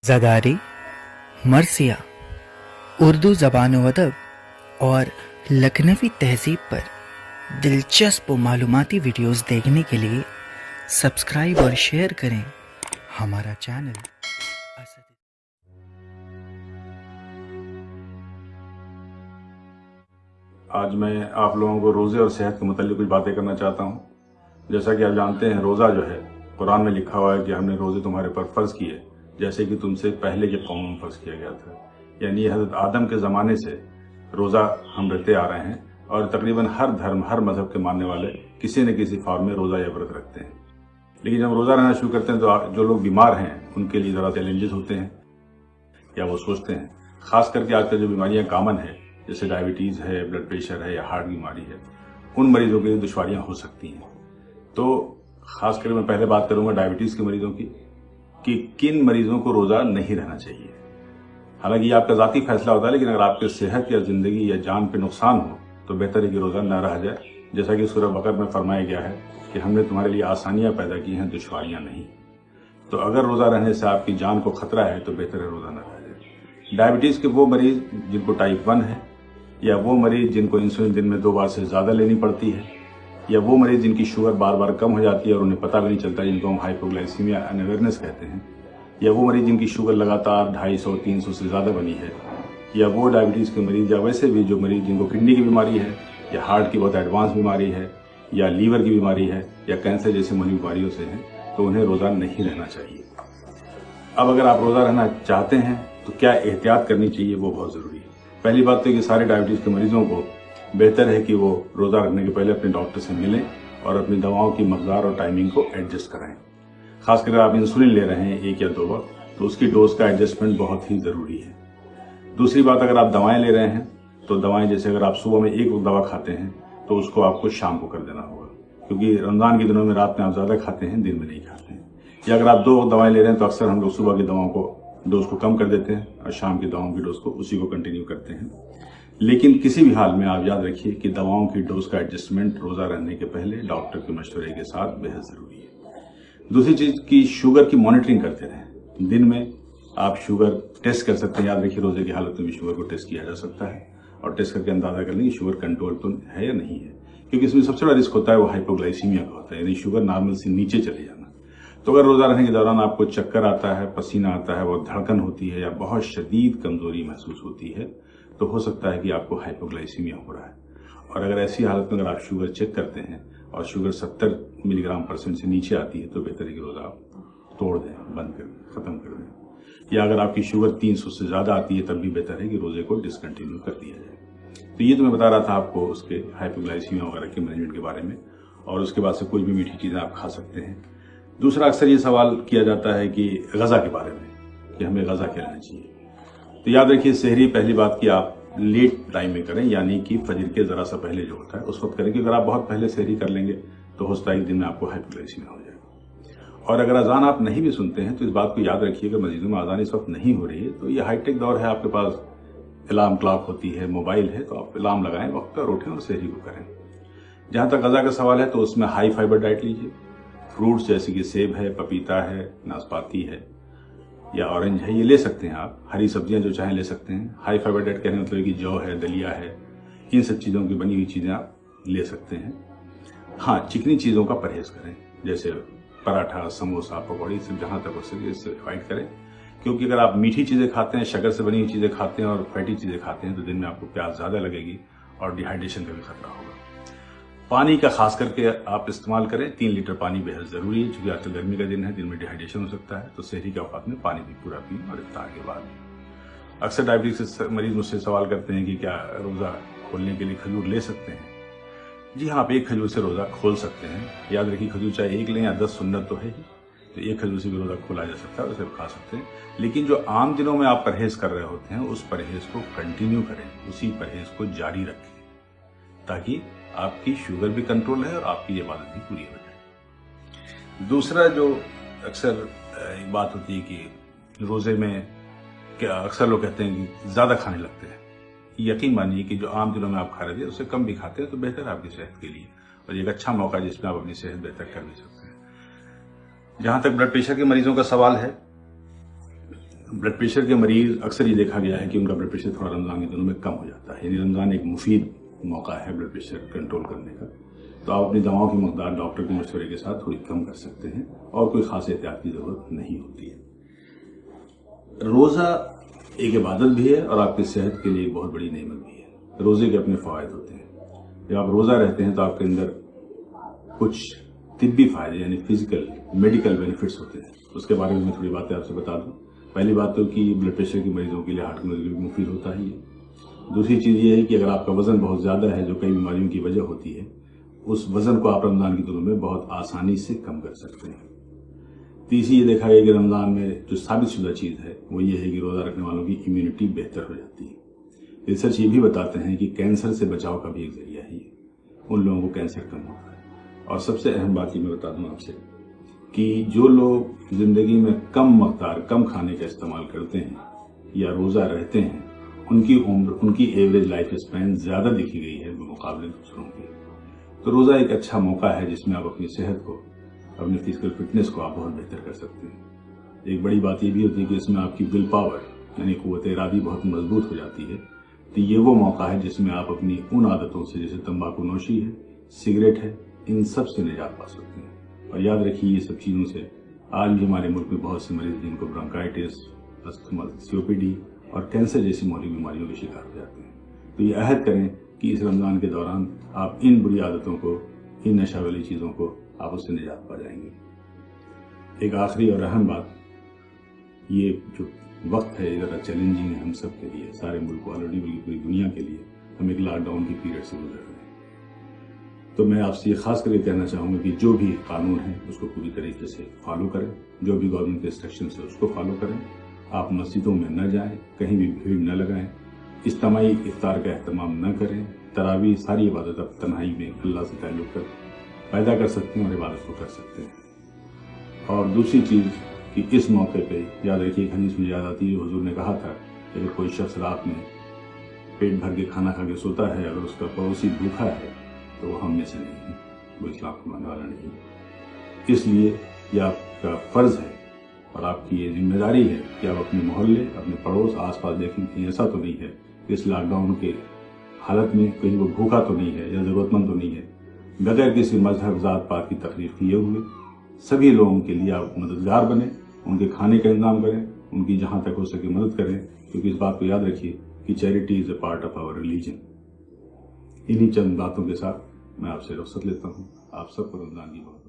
ज़दारी, मरसिया, उर्दू ज़बान व अदब और लखनवी तहज़ीब पर दिलचस्प व मालूमाती वीडियोज़ देखने के लिए सब्सक्राइब और शेयर करें हमारा चैनल। आज मैं आप लोगों को रोज़े और सेहत के मुतालिक कुछ बातें करना चाहता हूँ। जैसा कि आप जानते हैं, रोज़ा जो है कुरान में लिखा हुआ है कि हमने रोज़े तुम्हारे पर फ़र्ज़ किए जैसे कि तुमसे पहले के कौमों में फ़र्ज़ किया गया था। यानी हज़रत आदम के ज़माने से रोज़ा हम रखते आ रहे हैं और तकरीबन हर धर्म, हर मज़हब के मानने वाले किसी न किसी फॉर्म में रोज़ा या व्रत रखते हैं। लेकिन जब रोज़ा रहना शुरू करते हैं तो जो लोग बीमार हैं उनके लिए ज़रा चैलेंजेस होते हैं, या वो सोचते हैं, ख़ास करके आजकल जो बीमारियाँ कॉमन है जैसे डायबिटीज़ है, ब्लड प्रेशर है या हार्ट बीमारी है, उन मरीजों के लिए दुश्वारियाँ हो सकती हैं। तो ख़ास करके मैं पहले बात करूँगा डायबिटीज़ के मरीजों की कि किन मरीजों को रोज़ा नहीं रहना चाहिए। हालांकि ये आपका ज़ाती फैसला होता है, लेकिन अगर आपके सेहत या ज़िंदगी या जान पे नुकसान हो तो बेहतर है कि रोज़ा न रहा जाए। जैसा कि सूरह बकरा में फरमाया गया है कि हमने तुम्हारे लिए आसानियाँ पैदा की हैं, दुश्वारियाँ नहीं। तो अगर रोज़ा रहने से आपकी जान को खतरा है तो बेहतर है रोज़ा न रहा जाए। डायबिटीज़ के वो मरीज़ जिनको टाइप 1 है, या वो मरीज़ जिनको इंसुलिन दिन में 2 बार से ज़्यादा लेनी पड़ती है, या वो मरीज़ जिनकी शुगर बार बार कम हो जाती है और उन्हें पता भी नहीं चलता, जिनको हम हाइपोग्लाइसीमिया अनअवेयरनेस कहते हैं, या वो मरीज़ जिनकी शुगर लगातार 250-300 से ज़्यादा बनी है, या वो डायबिटीज़ के मरीज़, या वैसे भी जो मरीज़ जिनको किडनी की बीमारी है, या हार्ट की बहुत एडवांस बीमारी है, या लीवर की बीमारी है, या कैंसर जैसी मनी बीमारियों से हैं, तो उन्हें रोज़ा नहीं रहना चाहिए। अब अगर आप रोज़ा रहना चाहते हैं तो क्या एहतियात करनी चाहिए, वो बहुत ज़रूरी है। पहली बात तो कि सारे डायबिटीज़ के मरीजों को बेहतर है कि वो रोज़ा रखने के पहले अपने डॉक्टर से मिलें और अपनी दवाओं की मकदार और टाइमिंग को एडजस्ट कराएं। खासकर आप इंसुलिन ले रहे हैं 1 या 2 बार, तो उसकी डोज का एडजस्टमेंट बहुत ही ज़रूरी है। दूसरी बात, अगर आप दवाएं ले रहे हैं तो दवाएं जैसे अगर आप सुबह में एक दवा खाते हैं तो उसको आपको शाम को कर देना होगा, क्योंकि रमज़ान के दिनों में रात में आप ज़्यादा खाते हैं, दिन में नहीं खाते हैं। या अगर आप 2 दवाएं ले रहे हैं तो अक्सर हम लोग सुबह की दवाओं को डोज को कम कर देते हैं और शाम की दवाओं की डोज को उसी को कंटिन्यू करते हैं। लेकिन किसी भी हाल में आप याद रखिए कि दवाओं की डोज का एडजस्टमेंट रोज़ा रहने के पहले डॉक्टर के मशवरे के साथ बेहद ज़रूरी है। दूसरी चीज़ की शुगर की मॉनिटरिंग करते रहें। दिन में आप शुगर टेस्ट कर सकते हैं। याद रखिए रोज़े की हालत में भी शुगर को टेस्ट किया जा सकता है और टेस्ट करके अंदाज़ा कर लें कि शुगर कंट्रोल तो है या नहीं है, क्योंकि इसमें सबसे बड़ा रिस्क होता है वो हाइपोग्लाइसीमिया का होता है, यानी शुगर नॉर्मल से नीचे चले जाना। तो अगर रोज़ा रहने के दौरान आपको चक्कर आता है, पसीना आता है, बहुत धड़कन होती है या बहुत शदीद कमज़ोरी महसूस होती है, तो हो सकता है कि आपको हाइपोग्लाइसीमिया हो रहा है। और अगर ऐसी हालत में अगर आप शुगर चेक करते हैं और शुगर 70 मिलीग्राम% से नीचे आती है तो बेहतर है कि रोज़ा आप तोड़ दें, बंद कर दें, ख़त्म कर दें। या अगर आपकी शुगर 300 से ज़्यादा आती है तब भी बेहतर है कि रोज़े को डिसकंटिन्यू कर दिया जाए। तो ये तो मैं बता रहा था आपको उसके हाइपोग्लाइसीमिया वगैरह के मैनेजमेंट के बारे में, और उसके बाद से कोई भी मीठी चीज़ें आप खा सकते हैं। दूसरा, अक्सर ये सवाल किया जाता है कि ग़ज़ा के बारे में, कि हमें ग़ज़ा क्या लेना चाहिए। तो याद रखिए, सहरी पहली बात कि आप लेट टाइम में करें, यानी कि फजर के ज़रा सा पहले जो होता है उस वक्त करें, कि अगर आप बहुत पहले सहरी कर लेंगे तो हो सकता है एक दिन में आपको हाइपोग्लाइसीमिया हो जाएगा। और अगर अजान आप नहीं भी सुनते हैं तो इस बात को याद रखिए कि मस्जिदों में अजान इस वक्त नहीं हो रही है तो ये हाईटेक दौर है, आपके पास अलार्म क्लॉक होती है, मोबाइल है, तो आप अलार्म लगाएं, वक्त पर उठें और सहरी को करें। जहाँ तक ग़ज़ा का सवाल है तो उसमें हाई फाइबर डाइट लीजिए। फ्रूट्स जैसे कि सेब है, पपीता है, नाशपाती है या ऑरेंज है, ये ले सकते हैं आप। हरी सब्जियां जो चाहें ले सकते हैं। हाई फाइबर डाइट कहने मतलब कि जौ है, दलिया है, इन सब चीज़ों की बनी हुई चीज़ें आप ले सकते हैं। हाँ, चिकनी चीज़ों का परहेज़ करें, जैसे पराठा, समोसा, पकौड़ी, सब जहाँ तक हो सके इससे अवॉइड करें, क्योंकि अगर आप मीठी चीज़ें खाते हैं, शक्कर से बनी हुई चीज़ें खाते हैं और फैटी चीज़ें खाते हैं तो दिन में आपको प्यास ज़्यादा लगेगी और डिहाइड्रेशन का भी खतरा होगा। पानी का खास करके आप इस्तेमाल करें। 3 लीटर पानी बेहद ज़रूरी है, क्योंकि आज तो गर्मी का दिन है, दिन में डिहाइड्रेशन हो सकता है। तो सहरी के औकात में पानी भी पूरा पिएं और इफ्तार के बाद। अक्सर डायबिटीज़ के मरीज मुझसे सवाल करते हैं कि क्या रोज़ा खोलने के लिए खजूर ले सकते हैं। जी हाँ, आप 1 खजूर से रोज़ा खोल सकते हैं। याद रखिए, खजूर चाहे 1 लें या 10, सुन्नत तो है ही, तो 1 खजूर से भी रोज़ा खोला जा सकता है, उसे खा सकते हैं। लेकिन जो आम दिनों में आप परहेज़ कर रहे होते हैं उस परहेज़ को कंटिन्यू करें, उसी परहेज़ को जारी रखें, ताकि आपकी शुगर भी कंट्रोल है और आपकी इबादत भी पूरी हो जाए। दूसरा जो अक्सर एक बात होती है कि रोज़े में क्या अक्सर लोग कहते हैं कि ज़्यादा खाने लगते हैं। यकीन मानिए कि जो आम दिनों में आप खा रहे थे उससे कम भी खाते हैं तो बेहतर है आपकी सेहत के लिए, और एक अच्छा मौका है जिसमें आप अपनी सेहत बेहतर कर भी सकते हैं। जहाँ तक ब्लड प्रेशर के मरीजों का सवाल है, ब्लड प्रेशर के मरीज अक्सर ये देखा गया है कि उनका ब्लड प्रेशर थोड़ा रमज़ान के दिनों में कम हो जाता है। यानी रमज़ान एक मुफीद मौका है ब्लड प्रेशर कंट्रोल करने का। तो आप अपनी दवाओं की मकदार डॉक्टर के मशवरे के साथ थोड़ी कम कर सकते हैं और कोई खास एहतियात की ज़रूरत नहीं होती है। रोज़ा एक इबादत भी है और आपकी सेहत के लिए एक बहुत बड़ी नेमत भी है। रोज़े के अपने फ़वाइद होते हैं। जब आप रोज़ा रहते हैं तो आपके अंदर कुछ तिब्बी फ़ायदे यानी फिजिकल मेडिकल बेनिफिट्स होते हैं। उसके बारे में मैं थोड़ी बातें आपसे बता दूं। पहली बात तो कि ब्लड प्रेशर के मरीजों के लिए हार्ट के मरीजों के लिए मुफीद होता ही है। दूसरी चीज़ ये है कि अगर आपका वज़न बहुत ज़्यादा है जो कई बीमारियों की वजह होती है, उस वज़न को आप रमज़ान के दिनों में बहुत आसानी से कम कर सकते हैं। तीसरी ये देखा गया कि रमज़ान में जो साबितशुदा चीज़ है वो ये है कि रोज़ा रखने वालों की इम्यूनिटी बेहतर हो जाती है। रिसर्च ये भी बताते हैं कि कैंसर से बचाव का भी एक जरिया है, उन लोगों को कैंसर कम होता है। और सबसे अहम बात ये मैं बता दूं आपसे कि जो लोग जिंदगी में कम मकदार कम खाने का इस्तेमाल करते हैं या रोज़ा रहते हैं, उनकी उम्र, उनकी एवरेज लाइफ स्पैन ज़्यादा दिखी गई है मुकाबले दूसरों के। तो रोज़ा एक अच्छा मौका है जिसमें आप अपनी सेहत को, अपनी फिजिकल फिटनेस को आप बहुत बेहतर कर सकते हैं। एक बड़ी बात ये भी होती है कि इसमें आपकी विल पावर यानी क़ुव्वत इरादी बहुत मजबूत हो जाती है। तो ये वो मौका है जिसमें आप अपनी उन आदतों से, जैसे तंबाकू नोशी है, सिगरेट है, इन सब से निजात पा सकते हैं। और याद रखिए ये सब चीज़ों से आज भी हमारे मुल्क में बहुत से मरीज जिनको ब्रोंकाइटिस, अस्थमा, सीओपीडी और कैंसर जैसी मौलिक बीमारियों के शिकार हो जाते हैं। तो ये अहद करें कि इस रमज़ान के दौरान आप इन बुरी आदतों को, इन नशा वाली चीज़ों को आप उससे निजात पा जाएंगे। एक आखिरी और अहम बात, ये जो वक्त है ज़रा चैलेंजिंग है हम सब के लिए, सारे मुल्क ऑलरेडी बल्कि पूरी दुनिया के लिए। हम एक लॉकडाउन की पीरियड से गुजर रहे हैं। तो मैं आपसे ये खास करके कहना चाहूँगा कि जो भी कानून है उसको पूरी तरीके से फॉलो करें, जो भी गवर्नमेंट के इंस्ट्रक्शन है उसको फॉलो करें। आप मस्जिदों में न जाएं, कहीं भी भीड़ न लगाएं, इज्तिमाई इफ्तार का एहतमाम न करें। तरावी सारी इबादत आप तन्हाई में अल्लाह से ताल्लुक़ पैदा कर सकते हैं और इबादत को कर सकते हैं। और दूसरी चीज़ कि इस मौके पे याद रखिए, एक हदीस मुझे याद आती है, हुजूर ने कहा था कि अगर कोई शख्स रात में पेट भर के खाना खा के सोता है, अगर उसका पड़ोसी भूखा है तो वो हम में से नहीं है, वो इस्लाम को मानने वाला नहीं है। इसलिए ये आपका फ़र्ज़ है और आपकी ये जिम्मेदारी है कि आप अपने मोहल्ले, अपने पड़ोस, आसपास देखें कि ऐसा तो नहीं है कि इस लॉकडाउन के हालत में कहीं वो भूखा तो नहीं है या ज़रूरतमंद तो नहीं है। बगैर किसी मजहब, ज़ात पात की तकलीफ किए हुए सभी लोगों के लिए आप मददगार बने, उनके खाने का इंतजाम करें, उनकी जहाँ तक हो सके मदद करें। क्योंकि इस बात को याद रखिए कि charity is a part of our religion. इन्हीं चंद बातों के साथ मैं आपसे रुख्सत लेता हूँ। आप सबको रमज़ान की बहुत